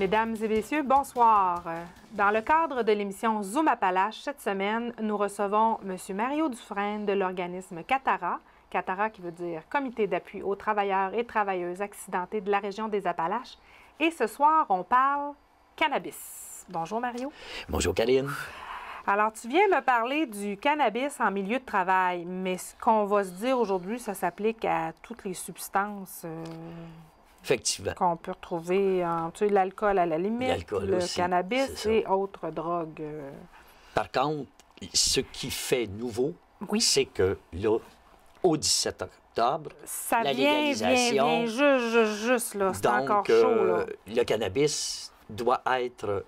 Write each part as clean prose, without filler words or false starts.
Mesdames et messieurs, bonsoir. Dans le cadre de l'émission Zoom Appalaches, cette semaine, nous recevons M. Mario Dufresne de l'organisme CATARA. CATARA qui veut dire Comité d'appui aux travailleurs et travailleuses accidentés de la région des Appalaches. Et ce soir, on parle cannabis. Bonjour Mario. Bonjour Karine. Alors, tu viens me parler du cannabis en milieu de travail, mais ce qu'on va se dire aujourd'hui, ça s'applique à toutes les substances Effectivement. qu'on peut retrouver, tu sais, l'alcool à la limite, le aussi, cannabis et autres drogues. Par contre, ce qui fait nouveau, Oui. c'est que là, au 17 octobre, Ça la vient légalisation, juste, là, c'est donc, encore chaud, là. le cannabis doit être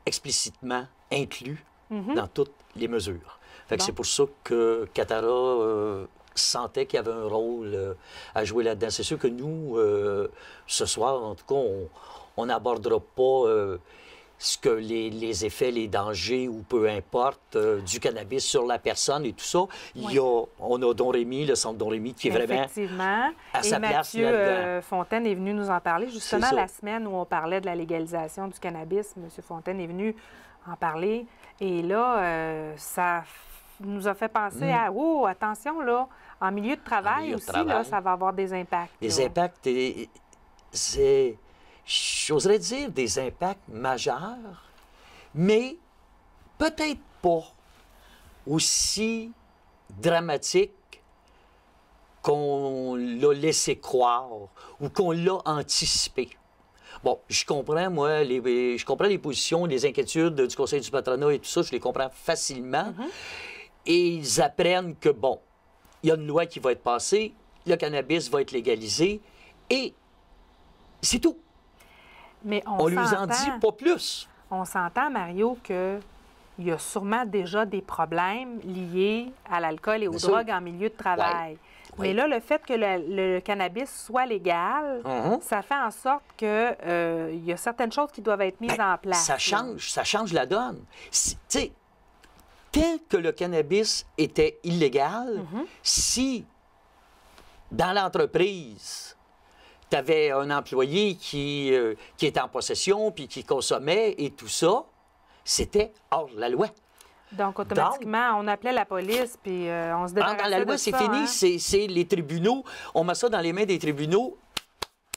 explicitement inclus dans toutes les mesures. Fait que Bon. c'est pour ça que CATARA sentait qu'il y avait un rôle à jouer là-dedans. C'est sûr que nous, ce soir, en tout cas, on n'abordera pas ce que les effets, les dangers ou peu importe du cannabis sur la personne et tout ça. Oui. On a Don Rémy, le centre Don Rémy, qui est vraiment Effectivement. à sa Et place Mathieu là-dedans. Fontaine est venu nous en parler. Justement, C'est ça. la semaine où on parlait de la légalisation du cannabis, M. Fontaine est venu en parler. Et là, ça nous a fait penser à, oh, attention, là, en milieu de travail milieu de aussi, travail. là, ça va avoir des impacts. Les là. impacts, c'est, j'oserais dire, des impacts majeurs, mais peut-être pas aussi dramatiques qu'on l'a laissé croire ou qu'on l'a anticipé. Bon, je comprends, moi, je comprends les positions, les inquiétudes du Conseil du patronat et tout ça, je les comprends facilement. Et ils apprennent que, bon, il y a une loi qui va être passée, le cannabis va être légalisé, et c'est tout. Mais On lui en dit pas plus. On s'entend, Mario, qu'il y a sûrement déjà des problèmes liés à l'alcool et aux Bien sûr. drogues en milieu de travail. Oui. Mais là, le fait que le cannabis soit légal, ça fait en sorte que il y a certaines choses qui doivent être mises en place. Ça change la donne. Tu sais, tant que le cannabis était illégal, si dans l'entreprise, tu avais un employé qui était en possession puis qui consommait et tout ça, c'était hors la loi. Donc, automatiquement, on appelait la police, puis on se débarrassait Dans la loi, de c'est ça, fini, hein? c'est les tribunaux. On met ça dans les mains des tribunaux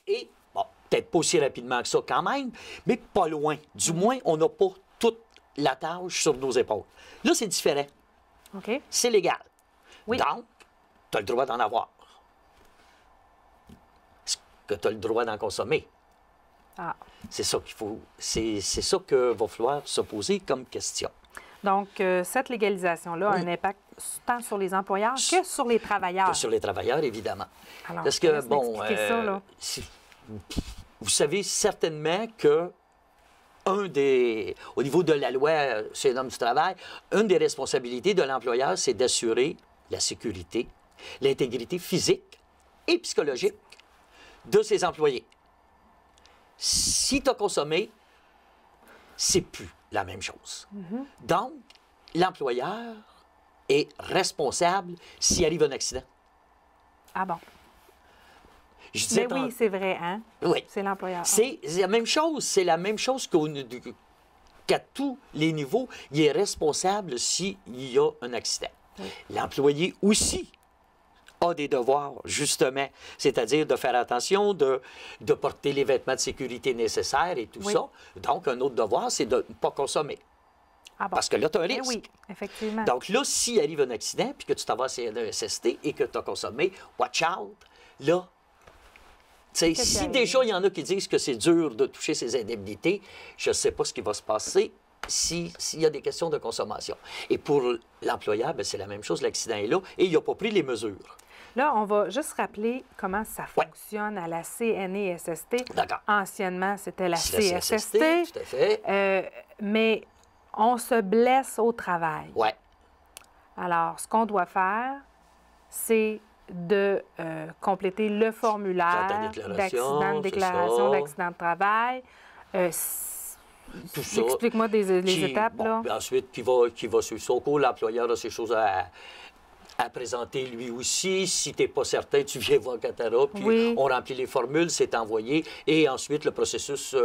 et, bon, peut-être pas aussi rapidement que ça quand même, mais pas loin. Du moins, on n'a pas toute la tâche sur nos épaules. Là, c'est différent. OK. C'est légal. Oui. Donc, tu as le droit d'en avoir. Est-ce que tu as le droit d'en consommer? Ah. C'est ça qu'il faut. C'est ça que va falloir se poser comme question. Donc, cette légalisation-là a un impact tant sur les employeurs que sur les travailleurs. Sur les travailleurs, évidemment. Alors, Parce je te que, laisse bon, m'expliquer ça, là. vous savez certainement que au niveau de la loi sur les normes du travail, une des responsabilités de l'employeur, c'est d'assurer la sécurité, l'intégrité physique et psychologique de ses employés. Si tu as consommé, c'est plus la même chose. Donc, l'employeur est responsable s'il arrive un accident. Ah bon. Je disais Mais oui, c'est vrai, hein? Oui. C'est l'employeur. C'est la même chose. C'est la même chose qu'à tous les niveaux. Il est responsable s'il y a un accident. L'employé aussi a des devoirs, justement, c'est-à-dire de faire attention, de porter les vêtements de sécurité nécessaires et tout ça. Donc, un autre devoir, c'est de ne pas consommer. Ah bon. Parce que là, tu as un risque. Oui, effectivement. Donc là, s'il arrive un accident, puis que tu t'en vas à CNESST et que tu as consommé, watch out, là, tu sais, si déjà il y en a qui disent que c'est dur de toucher ces indemnités, je ne sais pas ce qui va se passer s'il y a des questions de consommation. Et pour l'employeur, bien, c'est la même chose, l'accident est là, et il n'a pas pris les mesures. Là, on va juste rappeler comment ça fonctionne à la CNESST. D'accord. Anciennement, c'était la C'est la CSST. tout à fait. Mais on se blesse au travail. Oui. Alors, ce qu'on doit faire, c'est de compléter le formulaire déclaration, déclaration d'accident de travail. Tout ça. Explique-moi les étapes, bon, là. Ensuite, qui va suivre son cours, l'employeur a ses choses à présenter lui aussi. Si tu n'es pas certain, tu viens voir Catara, puis Oui. on remplit les formules, c'est envoyé, et ensuite le processus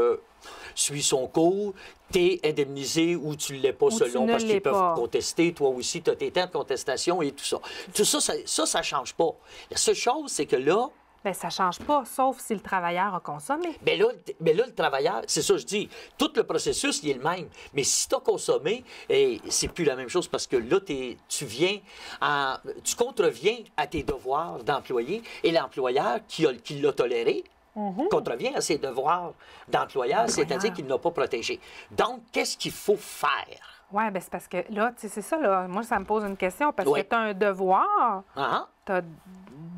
suit son cours. Tu es indemnisé ou tu ne l'es pas Ou tu selon, ne parce qu'ils l'es peuvent pas. contester. Toi aussi, tu as tes temps de contestation et tout ça. Tout ça, ça ne change pas. La seule chose, c'est que là, Bien, ça ne change pas, sauf si le travailleur a consommé. mais là, le travailleur, c'est ça que je dis, tout le processus, il est le même. Mais si tu as consommé, c'est plus la même chose parce que là, tu contreviens à tes devoirs d'employé et l'employeur qui l'a toléré contrevient à ses devoirs d'employeur, c'est-à-dire qu'il n'a pas protégé. Donc, qu'est-ce qu'il faut faire? Oui, bien, c'est parce que là, tu sais, c'est ça, là. Moi, ça me pose une question parce Oui. que tu as un devoir, Ah, tu as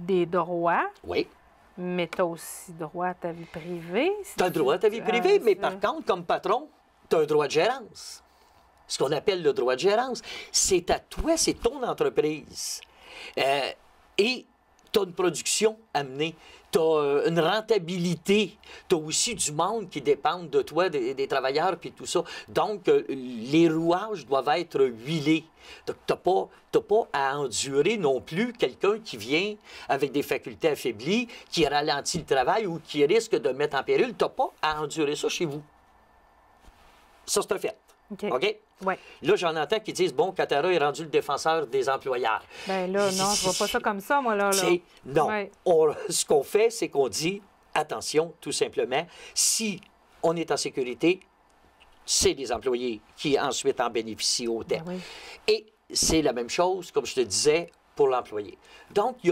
des droits, oui. mais tu as aussi droit à ta vie privée. Si Tu as le droit à ta vie privée, mais par contre, comme patron, tu as un droit de gérance. Ce qu'on appelle le droit de gérance. C'est à toi, c'est ton entreprise. Et tu as une production à mener. Tu as une rentabilité. Tu as aussi du monde qui dépend de toi, des travailleurs, puis tout ça. Donc, les rouages doivent être huilés. Donc, tu n'as pas à endurer non plus quelqu'un qui vient avec des facultés affaiblies, qui ralentit le travail ou qui risque de mettre en péril. Tu n'as pas à endurer ça chez vous. Ça, c'est un fait. OK. OK? Oui. Là, j'en entends qui disent, bon, Catara est rendu le défenseur des employeurs. Bien là, non, je vois pas ça comme ça, moi, là. Non. Ouais. Ce qu'on fait, c'est qu'on dit, attention, tout simplement, si on est en sécurité, c'est les employés qui ensuite en bénéficient au terme. Ben oui. Et c'est la même chose, comme je te disais, pour l'employé. Donc, il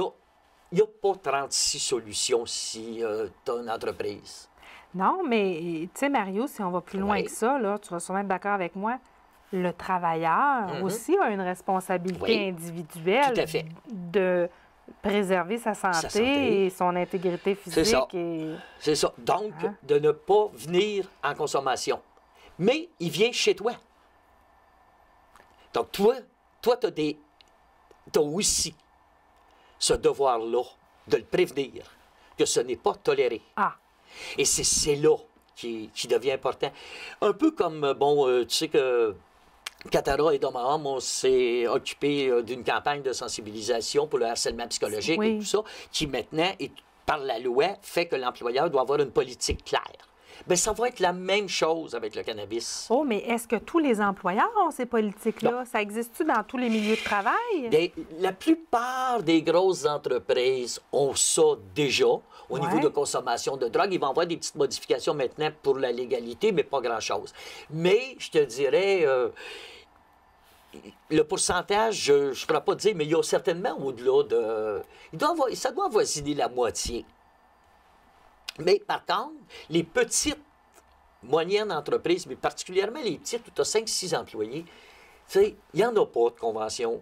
n'y a pas 36 solutions si tu as une entreprise. Non, mais tu sais, Mario, si on va plus loin Oui. que ça, là, tu vas sûrement être d'accord avec moi, le travailleur aussi a une responsabilité Oui. individuelle Tout à fait. de préserver sa santé et son intégrité C'est ça. physique. Et... C'est ça. Donc, Hein? de ne pas venir en consommation. Mais il vient chez toi. Donc, toi tu as aussi ce devoir-là de le prévenir que ce n'est pas toléré. Ah, Et c'est là qui devient important. Un peu comme, tu sais que Catara et Domahom, on s'est occupé d'une campagne de sensibilisation pour le harcèlement psychologique Oui. et tout ça, qui maintenant, par la loi, fait que l'employeur doit avoir une politique claire. Bien, ça va être la même chose avec le cannabis. oh, mais est-ce que tous les employeurs ont ces politiques-là? Ça existe-tu dans tous les milieux de travail? Bien, la plupart des grosses entreprises ont ça déjà au niveau de consommation de drogue. Ils vont avoir des petites modifications maintenant pour la légalité, mais pas grand-chose. Mais je te dirais, le pourcentage, je ne pourrais pas te dire, mais il y a certainement au-delà de... ça doit avoisiner la moitié. Mais par contre, les petites, moyennes entreprises, mais particulièrement les petites où tu as 5-6 employés, tu sais, il n'y en a pas de convention.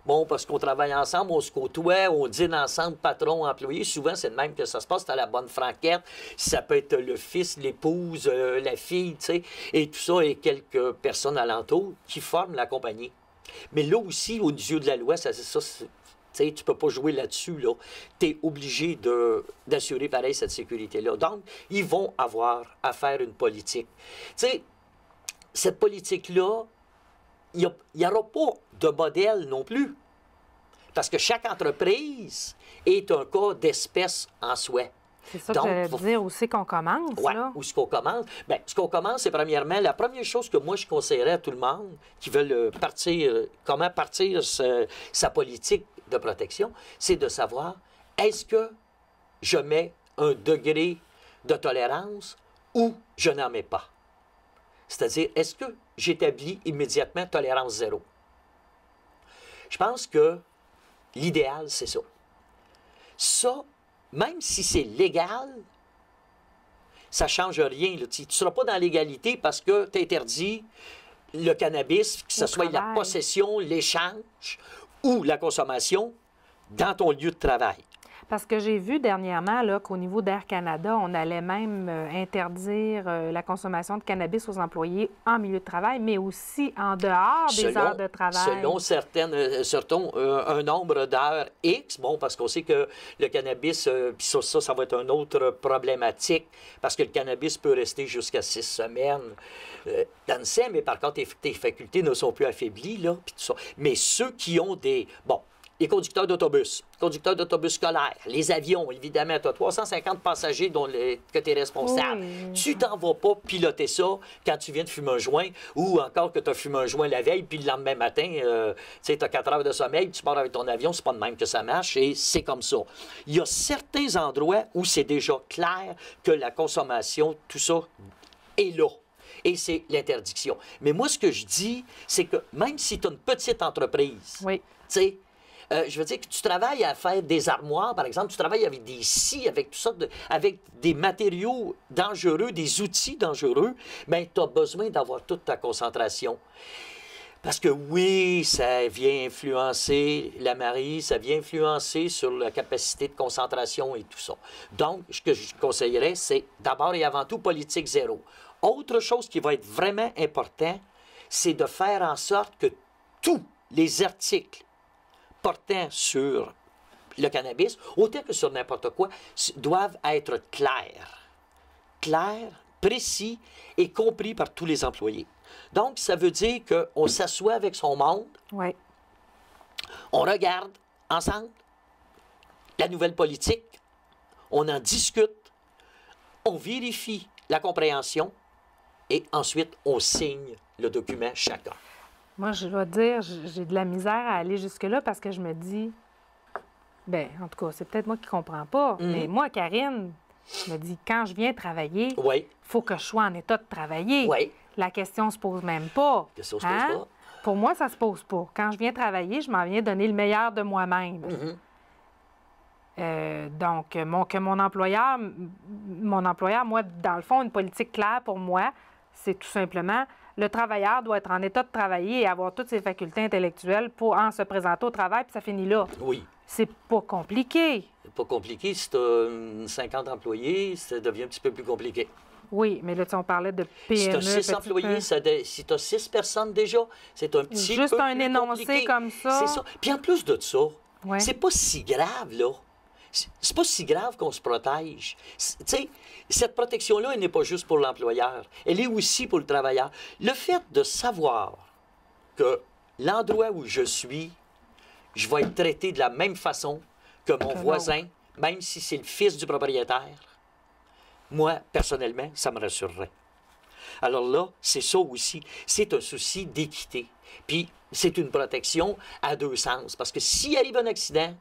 Bon, parce qu'on travaille ensemble, on se côtoie, on dîne ensemble, patron, employé. Souvent, c'est de même que ça se passe. Tu as la bonne franquette. Ça peut être le fils, l'épouse, la fille, tu sais, et tout ça, et quelques personnes alentour qui forment la compagnie. Mais là aussi, au yeux de la loi, tu sais, tu ne peux pas jouer là-dessus. Là. Tu es obligé d'assurer pareil cette sécurité-là. Donc, ils vont avoir à faire une politique. Tu sais, cette politique-là, il n'y aura pas de modèle non plus. Parce que chaque entreprise est un cas d'espèce en soi. C'est ça que j'allais te dire aussi qu'on commence, Oui, là. où ce qu'on commence? Bien, ce qu'on commence, c'est premièrement, la première chose que moi, je conseillerais à tout le monde qui veulent partir, comment partir sa politique de protection, c'est de savoir, est-ce que je mets un degré de tolérance ou je n'en mets pas? C'est-à-dire, est-ce que j'établis immédiatement tolérance zéro? Je pense que l'idéal, c'est ça. Ça, même si c'est légal, ça ne change rien. Là. Tu ne seras pas dans l'égalité parce que tu interdis le cannabis, que ce soit la possession, l'échange ou la consommation dans ton lieu de travail. Parce que j'ai vu dernièrement là, qu'au niveau d'Air Canada, on allait même interdire la consommation de cannabis aux employés en milieu de travail, mais aussi en dehors des heures de travail. Selon un nombre d'heures X, bon, parce qu'on sait que le cannabis, puis ça va être une autre problématique, parce que le cannabis peut rester jusqu'à 6 semaines dans le sein, mais par contre, tes facultés ne sont plus affaiblies, là, puis tout ça. Mais ceux qui ont des... Bon, les conducteurs d'autobus scolaires, les avions, évidemment, tu as 350 passagers que tu es responsable. Oui. Tu t'en vas pas piloter ça quand tu viens de fumer un joint ou encore que tu as fumé un joint la veille, puis le lendemain matin, tu as 4 heures de sommeil, tu pars avec ton avion, c'est pas de même que ça marche et c'est comme ça. Il y a certains endroits où c'est déjà clair que la consommation, tout ça, est là. Et c'est l'interdiction. Mais moi, ce que je dis, c'est que même si tu as une petite entreprise, Oui. tu sais, je veux dire que tu travailles à faire des armoires, par exemple, tu travailles avec des scies, avec tout ça, avec des matériaux dangereux, des outils dangereux, bien, tu as besoin d'avoir toute ta concentration. Parce que oui, ça vient influencer la Marie, ça vient influencer sur la capacité de concentration et tout ça. Donc, ce que je conseillerais, c'est d'abord et avant tout politique zéro. Autre chose qui va être vraiment important, c'est de faire en sorte que tous les articles portant sur le cannabis, autant que sur n'importe quoi, doivent être clairs. Clairs, précis et compris par tous les employés. Donc, ça veut dire qu'on s'assoit avec son monde, Oui. on regarde ensemble la nouvelle politique, on en discute, on vérifie la compréhension et ensuite on signe le document chacun. Moi, je dois dire, j'ai de la misère à aller jusque-là parce que je me dis, bien, en tout cas, c'est peut-être moi qui ne comprends pas, mais moi, Karine, je me dis, quand je viens travailler, il Oui, faut que je sois en état de travailler. oui. La question ne se pose même pas. La question se pose pas. Pour moi, ça se pose pas. Quand je viens travailler, je m'en viens donner le meilleur de moi-même. Donc, que mon employeur, moi, dans le fond, une politique claire pour moi, c'est tout simplement le travailleur doit être en état de travailler et avoir toutes ses facultés intellectuelles pour en se présenter au travail, puis ça finit là. Oui. C'est pas compliqué. C'est pas compliqué. Si tu as 50 employés, ça devient un petit peu plus compliqué. Oui, mais là, on parlait de PME. Si tu as 6 employés, si tu as 6 personnes déjà, c'est un petit Juste peu un plus énoncé compliqué. comme ça. C'est ça. Puis en plus de ça, Ouais. c'est pas si grave, là. C'est pas si grave qu'on se protège. Tu sais, cette protection-là, elle n'est pas juste pour l'employeur. Elle est aussi pour le travailleur. Le fait de savoir que l'endroit où je suis, je vais être traité de la même façon que mon voisin, même si c'est le fils du propriétaire, moi, personnellement, ça me rassurerait. Alors là, c'est ça aussi. C'est un souci d'équité. Puis, c'est une protection à deux sens. Parce que s'il arrive un accident,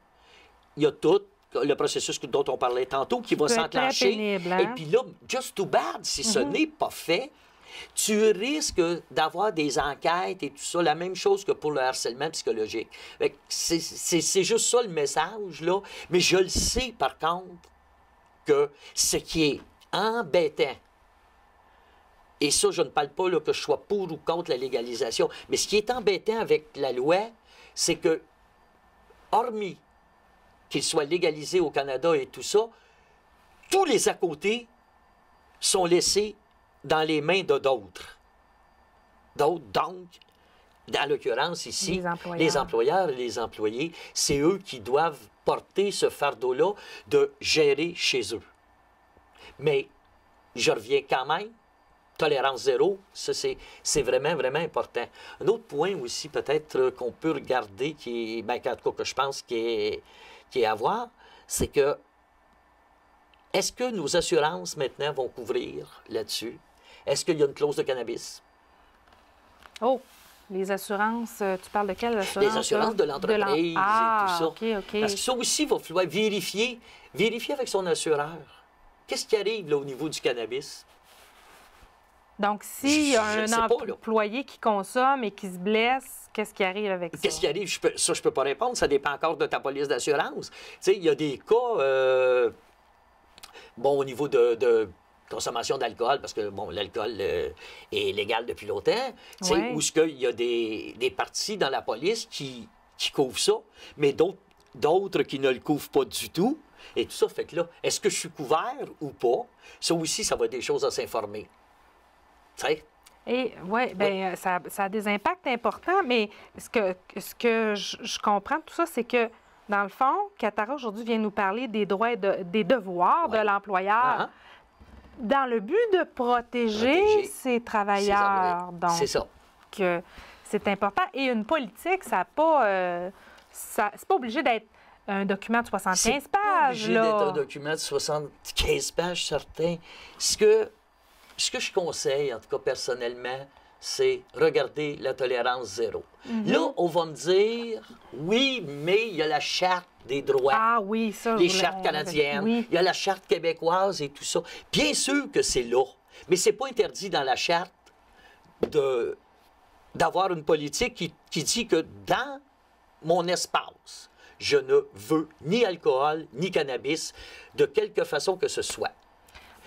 il y a tout le processus dont on parlait tantôt qui va peut être très s'enclencher. pénible, hein? Et puis là, just too bad, si ce n'est pas fait, tu risques d'avoir des enquêtes et tout ça, la même chose que pour le harcèlement psychologique. Fait que c'est juste ça le message, là. Mais je le sais, par contre, que ce qui est embêtant, et ça, je ne parle pas là, que je sois pour ou contre la légalisation, mais ce qui est embêtant avec la loi, c'est que, hormis qu'il soit légalisé au Canada et tout ça, tous les à côté sont laissés dans les mains de d'autres. Donc, dans l'occurrence ici, les employeurs et les employés, c'est eux qui doivent porter ce fardeau-là de gérer chez eux. Mais je reviens quand même, tolérance zéro, ça c'est vraiment, vraiment important. Un autre point aussi peut-être qu'on peut regarder, qui est, en tout cas que je pense qui est à voir, c'est que est-ce que nos assurances maintenant vont couvrir là-dessus? Est-ce qu'il y a une clause de cannabis? Oh, les assurances, tu parles de quelles assurances? Les assurances de l'entreprise et tout ça. OK. Parce que ça aussi, il va falloir vérifier avec son assureur. Qu'est-ce qui arrive là, au niveau du cannabis? Donc, s'il y a un employé qui consomme et qui se blesse, qu'est-ce qui arrive avec ça? Qu'est-ce qui arrive? Je ne peux pas répondre. Ça dépend encore de ta police d'assurance. Tu sais, il y a des cas, au niveau de consommation d'alcool, parce que, l'alcool est légal depuis longtemps, tu sais, où il y a des parties dans la police qui couvrent ça, mais d'autres qui ne le couvrent pas du tout. Et tout ça fait que là, est-ce que je suis couvert ou pas? Ça aussi, ça va être des choses à s'informer. Tu sais? Et oui, bien, ça a des impacts importants, mais ce que je comprends de tout ça, c'est que, dans le fond, Katara aujourd'hui vient nous parler des droits et des devoirs de l'employeur dans le but de protéger ses travailleurs. Donc, c'est ça. C'est important. Et une politique, ça n'a pas c'est pas obligé d'être un document de 75 C'est pas pages, obligé d'être un là. document de 75 pages, certain. Ce que je conseille, en tout cas personnellement, c'est regarder la tolérance zéro. Là, on va me dire, oui, mais il y a la charte des droits. Ah oui, ça, Les je voulais- chartes canadiennes, Oui. il y a la charte québécoise et tout ça. Bien sûr que c'est là, mais c'est pas interdit dans la charte d'avoir une politique qui dit que dans mon espace, je ne veux ni alcool, ni cannabis, de quelque façon que ce soit.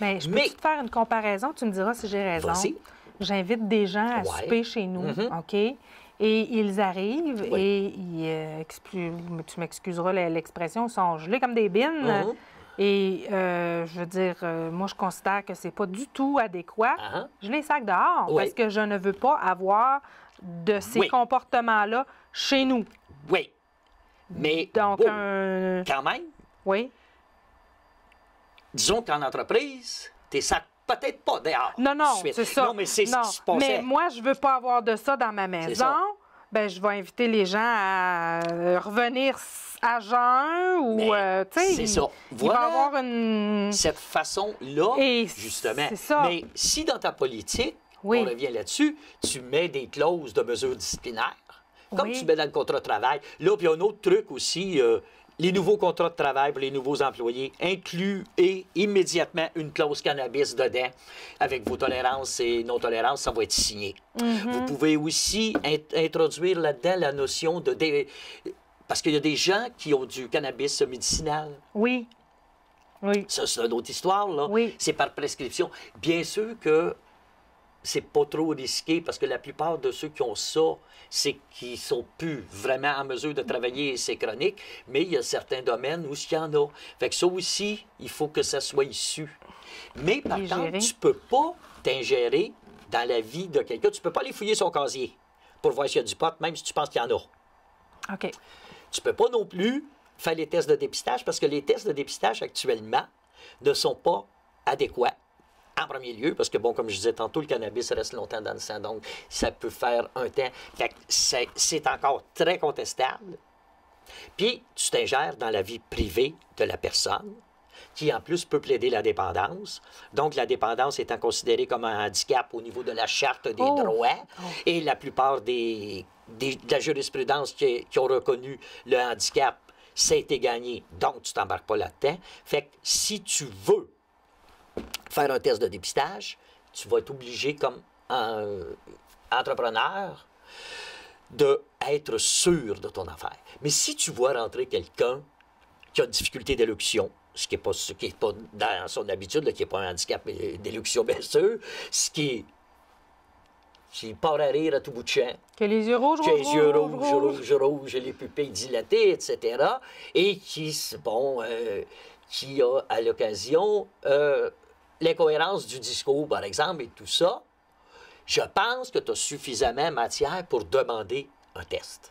Mais je peux Mais- te faire une comparaison? Tu me diras si j'ai raison. Vas-y. J'invite des gens à Ouais. souper chez nous, OK? Et ils arrivent Oui. et tu m'excuseras l'expression, ils sont gelés comme des bines. Et je veux dire, moi, je considère que c'est pas du tout adéquat. Ah. Je les sac dehors Oui. parce que je ne veux pas avoir de ces Oui. comportements-là chez nous. Oui. Mais Donc, bon, quand même, oui. disons qu'en entreprise, t'es sacs peut-être pas dehors. Non, non, tout de suite. c'est ça. Non, mais c'est Non, ce qui se passait. mais moi, je veux pas avoir de ça dans ma maison. ça. Ben, je vais inviter les gens à revenir à jeun ou, Mais tu sais, c'est ça. il Voilà. va y avoir une... Cette façon-là, Et justement. c'est ça. Mais si dans ta politique, Oui. on revient là-dessus, tu mets des clauses de mesures disciplinaires, comme Oui. tu mets dans le contrat de travail. Là, puis il y a un autre truc aussi, les nouveaux contrats de travail pour les nouveaux employés incluent immédiatement une clause cannabis dedans. Avec vos tolérances et non-tolérances, ça va être signé. Vous pouvez aussi introduire là-dedans la notion de... Parce qu'il y a des gens qui ont du cannabis médicinal. Oui. Oui. Ça, c'est une autre histoire, là. Oui. C'est par prescription. Bien sûr que c'est pas trop risqué parce que la plupart de ceux qui ont ça, c'est qu'ils sont plus vraiment en mesure de travailler et c'est chronique, mais il y a certains domaines où il y en a. Fait que ça aussi, il faut que ça soit issu. Mais par Et contre, gérer. tu peux pas t'ingérer dans la vie de quelqu'un. Tu peux pas aller fouiller son casier pour voir s'il y a du pot, même si tu penses qu'il y en a. OK. Tu ne peux pas non plus faire les tests de dépistage parce que les tests de dépistage actuellement ne sont pas adéquats. En premier lieu, parce que, bon, comme je disais tantôt, le cannabis reste longtemps dans le sang, donc ça peut faire un temps. Fait que c'est encore très contestable. Puis, tu t'ingères dans la vie privée de la personne, qui en plus peut plaider la dépendance. Donc, la dépendance étant considérée comme un handicap au niveau de la charte des droits, et la plupart de la jurisprudence qui ont reconnu le handicap, ça a été gagné, donc tu t'embarques pas là-dedans. Fait que si tu veux faire un test de dépistage, tu vas être obligé comme entrepreneur d'être sûr de ton affaire. Mais si tu vois rentrer quelqu'un qui a une difficulté d'élocution, ce qui n'est pas dans son habitude, là, qui n'est pas un handicap d'élocution, bien sûr, qui part à rire à tout bout de champ, Que les yeux rouges, qui a les yeux rouges. rouges, les pupilles dilatées, etc., et qui a à l'occasion l'incohérence du discours, par exemple, et tout ça, je pense que tu as suffisamment matière pour demander un test.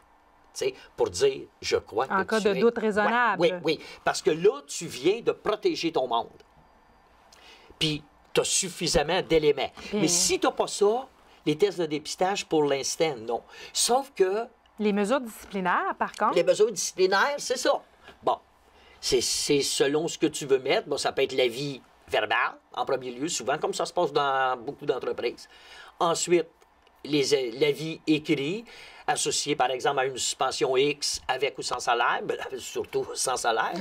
Tu sais, pour dire, je crois que En cas tu de es... doute raisonnable. Oui, oui, parce que là, tu viens de protéger ton monde. Puis, tu as suffisamment d'éléments. Mais si tu n'as pas ça, les tests de dépistage, pour l'instant, non. Sauf que Les mesures disciplinaires, par contre. les mesures disciplinaires, c'est ça. Bon, c'est selon ce que tu veux mettre. Bon, ça peut être l'avis verbal, en premier lieu, souvent, comme ça se passe dans beaucoup d'entreprises. Ensuite, l'avis écrit, associé, par exemple, à une suspension X avec ou sans salaire, ben, surtout sans salaire.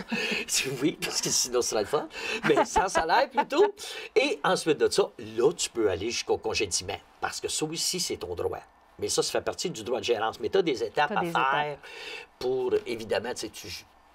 Oui, parce que sinon, ce serait le fun. Mais sans salaire, plutôt. Et ensuite de ça, là, tu peux aller jusqu'au congédiement. Parce que ça aussi, c'est ton droit. Mais ça fait partie du droit de gérance. Mais tu as des étapes à faire pour, évidemment, tu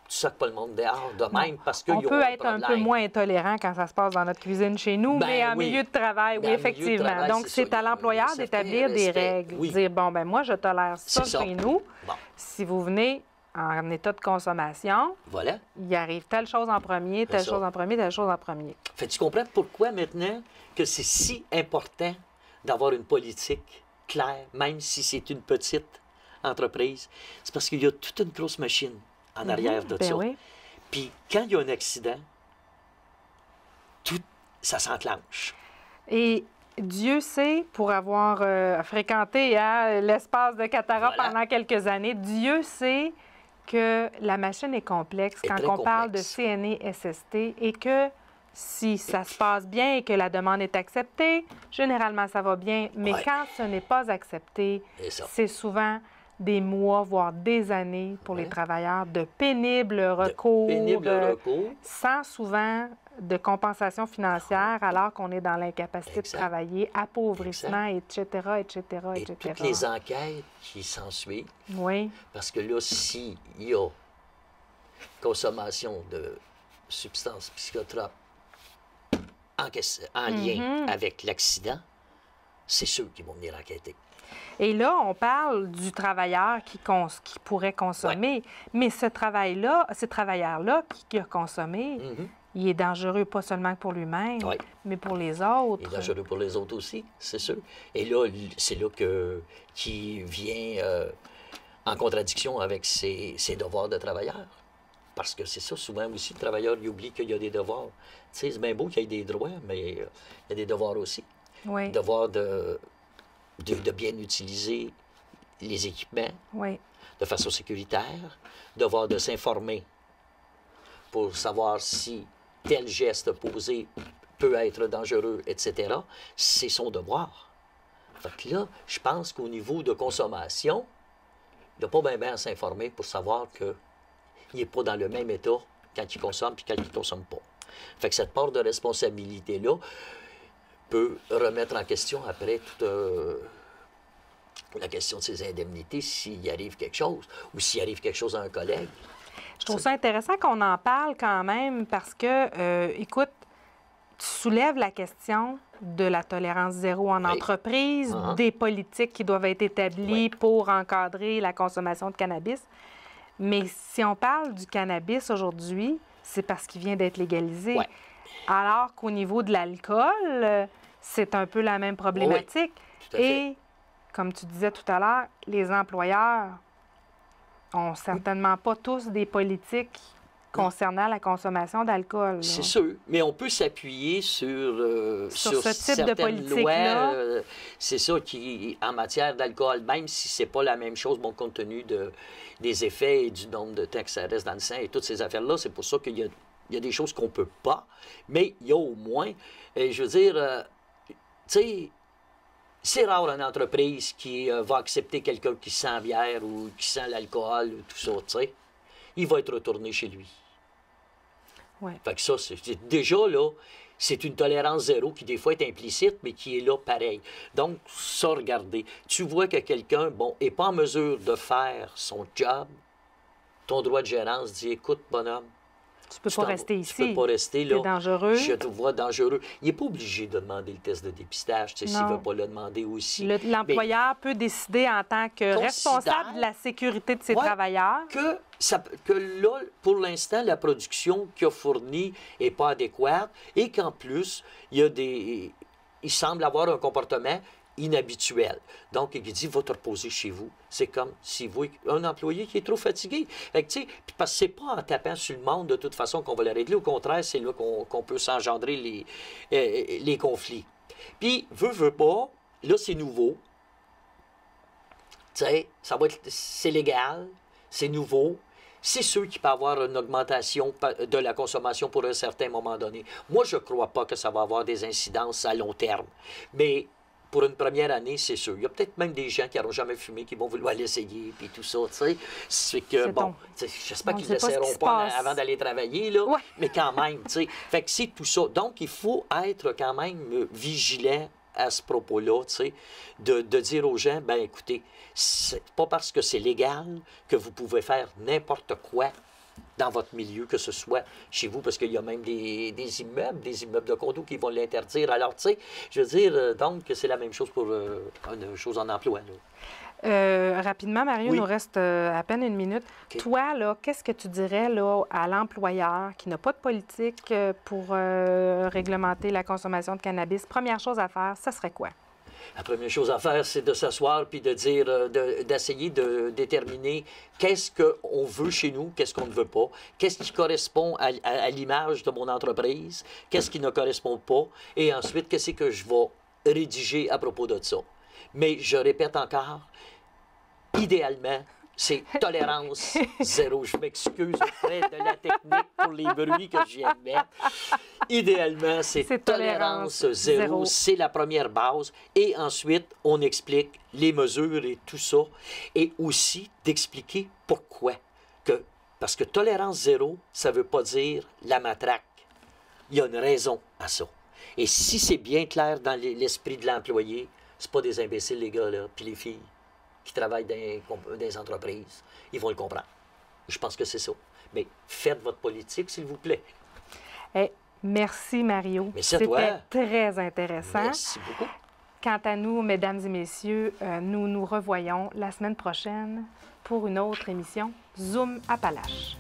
sacs pas le monde dehors de même parce qu'il y a On peut être un peu moins intolérant quand ça se passe dans notre cuisine chez nous, Ben mais en oui. milieu de travail, Ben, oui, en milieu de effectivement. travail, Donc, c'est c'est ça. à l'employeur Il y a un d'établir certain des respect. règles. Oui. Dire, bon, ben moi, je tolère ça C'est ça. chez nous. Bon. Si vous venez en état de consommation, Voilà. il arrive telle chose en premier, telle ça. chose en premier, telle chose en premier. Fait tu comprends pourquoi maintenant que c'est si important d'avoir une politique claire, même si c'est une petite entreprise? C'est parce qu'il y a toute une grosse machine en arrière de Ben ça. oui. Puis quand il y a un accident, tout ça s'enclenche. Et Dieu sait, pour avoir fréquenté l'espace de Catara Voilà. pendant quelques années, Dieu sait que la machine est complexe Est quand très on parle de complexe. CNE, SST et que si ça se passe bien et que la demande est acceptée, généralement, ça va bien. Mais Ouais. quand ce n'est pas accepté, C'est ça. c'est souvent des mois, voire des années pour les Ouais. travailleurs de pénibles recours, pénible recours. sans souvent de compensation financière alors qu'on est dans l'incapacité de Exact. travailler, appauvrissement, etc., etc., Et etc. toutes les enquêtes qui s'ensuivent, Oui, parce que là, s'il y a consommation de substances psychotropes en lien avec l'accident, c'est ceux qui vont venir enquêter. et là, on parle du travailleur qui pourrait consommer, mais ce travailleur-là qui a consommé, il est dangereux pas seulement pour lui-même, Ouais. mais pour les autres. Il est dangereux pour les autres aussi, c'est sûr. Et là, c'est là qui vient en contradiction avec ses devoirs de travailleur. Parce que c'est ça, souvent aussi, le travailleur, il oublie qu'il y a des devoirs. Tu sais, c'est bien beau qu'il y ait des droits, mais il y a des devoirs aussi. Oui, Devoir de bien utiliser les équipements oui, de façon sécuritaire, devoir de s'informer pour savoir si tel geste posé peut être dangereux, etc. C'est son devoir. Fait que là, je pense qu'au niveau de consommation, il n'a pas bien à s'informer pour savoir qu'il n'est pas dans le même état quand il consomme puis quand il ne consomme pas. Fait que cette part de responsabilité-là peut remettre en question après toute la question de ses indemnités s'il arrive quelque chose ou s'il arrive quelque chose à un collègue. Je trouve ça intéressant qu'on en parle quand même parce que, écoute, tu soulèves la question de la tolérance zéro en Oui. entreprise, Uh-huh. des politiques qui doivent être établies Oui. pour encadrer la consommation de cannabis. Mais si on parle du cannabis aujourd'hui, c'est parce qu'il vient d'être légalisé. Oui. Alors qu'au niveau de l'alcool, c'est un peu la même problématique. Tout à fait. Et, comme tu disais tout à l'heure, les employeurs ont certainement pas tous des politiques concernant la consommation d'alcool. là. C'est sûr, mais on peut s'appuyer sur Sur ce type de certaines politique-là. lois. C'est ça qui, en matière d'alcool, même si c'est pas la même chose, bon, compte tenu des effets et du nombre de temps que ça reste dans le sang et toutes ces affaires-là, c'est pour ça qu'il y a des choses qu'on peut pas, mais il y a au moins, je veux dire, tu sais, c'est rare une entreprise qui va accepter quelqu'un qui sent bière ou qui sent l'alcool ou tout ça, tu sais. Il va être retourné chez lui. Ouais. Fait que ça, déjà là, c'est une tolérance zéro qui des fois est implicite, mais qui est là pareil. Donc, ça, regardez. Tu vois que quelqu'un, bon, n'est pas en mesure de faire son job, ton droit de gérance dit, écoute, bonhomme, Tu peux pas rester tu peux ici. pas rester là. C'est dangereux. Je te vois dangereux. Il n'est pas obligé de demander le test de dépistage, tu sais, s'il ne Non. veut pas le demander aussi. L'employeur peut décider en tant que Considère responsable de la sécurité de ses Ouais. travailleurs. Que là, pour l'instant, la production qu'il a fournie n'est pas adéquate et qu'en plus, il semble avoir un comportement inhabituel. Donc, il dit, va te reposer chez vous. C'est comme si vous, un employé qui est trop fatigué. Fait que, tu sais, puis parce que c'est pas en tapant sur le monde, de toute façon, qu'on va le régler. Au contraire, c'est là qu'on peut s'engendrer les conflits. Puis, veut pas, là, c'est nouveau. Tu sais, c'est légal, c'est nouveau. C'est sûr qu'il peut y avoir une augmentation de la consommation pour un certain moment donné. Moi, je ne crois pas que ça va avoir des incidences à long terme. Mais pour une première année, c'est sûr. Il y a peut-être même des gens qui n'auront jamais fumé qui vont vouloir l'essayer, puis tout ça, tu sais. C'est que, C'est bon, j'espère on qu'ils sait ne pas ce qui l'essaieront se pas passe. avant d'aller travailler, là. Ouais. Mais quand même, tu sais. Fait que c'est tout ça. Donc, il faut être quand même vigilant à ce propos-là, tu sais, de dire aux gens, ben écoutez, c'est pas parce que c'est légal que vous pouvez faire n'importe quoi dans votre milieu, que ce soit chez vous, parce qu'il y a même des immeubles de condos qui vont l'interdire. Alors, tu sais, je veux dire, donc, c'est la même chose pour une chose en emploi, là. Rapidement, Mario, Oui. il nous reste à peine une minute. OK. Toi, là, qu'est-ce que tu dirais là, à l'employeur qui n'a pas de politique pour réglementer la consommation de cannabis? Première chose à faire, ça serait quoi? La première chose à faire, c'est de s'asseoir puis de dire, d'essayer de déterminer qu'est-ce qu'on veut chez nous, qu'est-ce qu'on ne veut pas, qu'est-ce qui correspond à l'image de mon entreprise, qu'est-ce qui ne correspond pas, et ensuite, qu'est-ce que je vais rédiger à propos de ça. Mais je répète encore, idéalement, C'est tolérance zéro. Je m'excuse auprès de la technique pour les bruits que je viens de mettre. Idéalement, c'est tolérance zéro. C'est la première base. Et ensuite, on explique les mesures et tout ça. Et aussi d'expliquer pourquoi. Parce que tolérance zéro, ça ne veut pas dire la matraque. Il y a une raison à ça. Et si c'est bien clair dans l'esprit de l'employé, c'est pas des imbéciles, les gars, là, puis les filles qui travaillent dans des entreprises. Ils vont le comprendre. Je pense que c'est ça. Mais faites votre politique, s'il vous plaît. Hey, merci, Mario. Merci à toi. C'était très intéressant. Merci beaucoup. Quant à nous, mesdames et messieurs, nous nous revoyons la semaine prochaine pour une autre émission Zoom Appalaches.